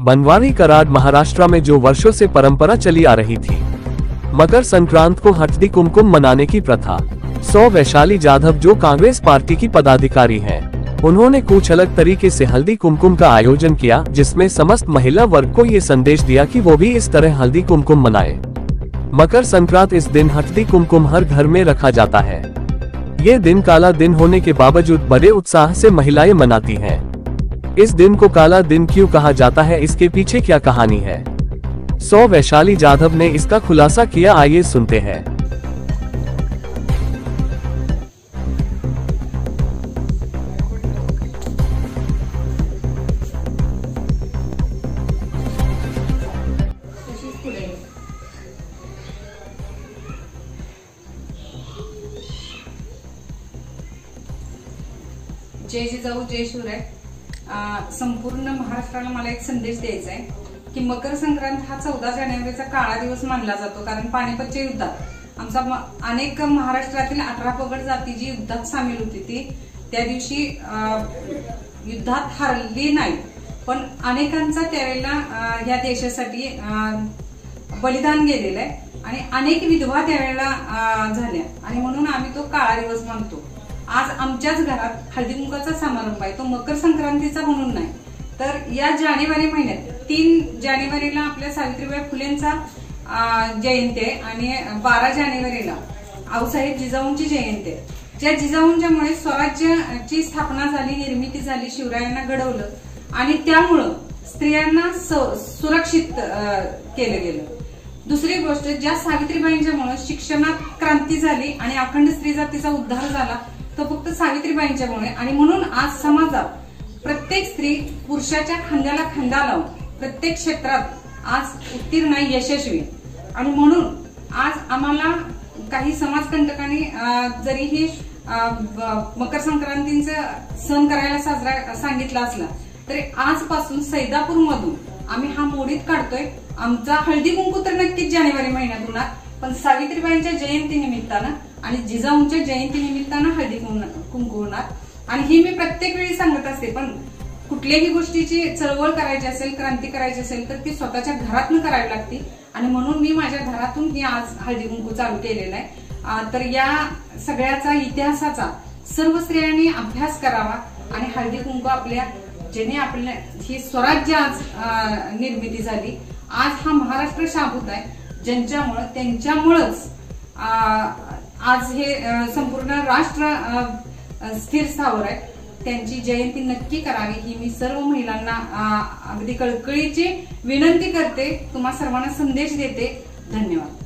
बनवारी कराड महाराष्ट्र में जो वर्षों से परंपरा चली आ रही थी। मकर संक्रांत को हल्दी कुमकुम मनाने की प्रथा। वैशाली जाधव जो कांग्रेस पार्टी की पदाधिकारी हैं, उन्होंने कुछ अलग तरीके से हल्दी कुमकुम का आयोजन किया, जिसमें समस्त महिला वर्ग को ये संदेश दिया कि वो भी इस तरह हल्दी कुमकुम मनाए। मकर संक्रांत इस दिन हल्दी कुमकुम हर घर में रखा जाता है। ये दिन काला दिन होने के बावजूद बड़े उत्साह से महिलाएं मनाती हैं। इस दिन को काला दिन क्यों कहा जाता है, इसके पीछे क्या कहानी है? वैशाली जाधव ने इसका खुलासा किया, आइए सुनते हैं। जय जिजाऊ जय शिवराय। संपूर्ण महाराष्ट्राला मला एक संदेश द्यायचा आहे की मकर संक्रांत हा 14 जानेवारीचा काळा दिवस मानला जातो, कारण पानिपतच्या युद्धात आमचा अनेक महाराष्ट्रातील 18 पगड जाती जी युद्धात सामील होती ती त्या दिवशी युद्धात हरली नाही, पण अनेकांचा त्यावेळेला या देशासाठी बलिदान गेलेलं आहे आणि अनेक विधवा त्यावेळेला झाल्या आणि म्हणून आम्ही तो काळा दिवस मानतो। आज आमच्याच घरात हळदी कुंकाचा समारंभ आहे, तो मकर संक्रांतीचा म्हणून नाही तर या जानेवारी महिन्यात 3 जानेवारीला आपल्या सावित्रीबाई फुलेंचा जयंती आहे आणि 12 जानेवारीला आऊसाहेब जिजाऊंची जयंती आहे। ज्या जिजाऊंच्यामुळे स्वराज्याची स्थापना झाली, निर्मिती झाली, शिवरायांना घडवलं आणि त्यामुळं स्त्रियांना सुरक्षित केलं गेलं। दुसरी गोष्ट, ज्या सावित्रीबाईंच्यामुळे शिक्षणात क्रांती झाली आणि अखंड स्त्री जातीचा उद्धार झाला तो फक्त सावित्रीबाईंच्यामुळे, आणि म्हणून आज समाजात प्रत्येक स्त्री पुरुषाच्या खांद्याला खांदा लावून प्रत्येक क्षेत्रात आज उत्तीर्ण यशस्वी, आणि म्हणून आज आम्हाला काही समाजकंटकांनी जरीही मकर संक्रांतीचा सण करायला साजरा सांगितला असला तरी आजपासून सैदापूर मधून आम्ही हा मोडीत काढतोय। आमचा हळदी कुंकू तर नक्कीच जानेवारी महिन्यात होणार, पण सावित्रीबाईंच्या जयंती निमित्तानं आणि जिजाऊंच्या जयंती निमित्तानं हळदी कुंकू होणार। आणि ही मी प्रत्येक वेळी सांगत असते, पण कुठल्याही गोष्टीची चळवळ करायची असेल, क्रांती करायची असेल तर ती स्वतःच्या घरातून करावी लागते, आणि म्हणून मी माझ्या घरातून ही आज हळदी कुंकू चालू केलेला आहे। तर या सगळ्याचा इतिहासाचा सर्व स्त्रियांनी अभ्यास करावा आणि हळदी कुंकू आपल्या ज्याने आपल्या ही स्वराज्य आज निर्मिती झाली, आज हा महाराष्ट्र शाबूत आहे, ज्यांच्यामुळे त्यांच्यामुळेच आज हे संपूर्ण राष्ट्र स्थिर स्थावर आहे। त्यांची जयंती नक्की करावी ही मी सर्व महिलांना अगदी कळकळीची विनंती करते, तुम्हा सर्वांना संदेश देते। धन्यवाद।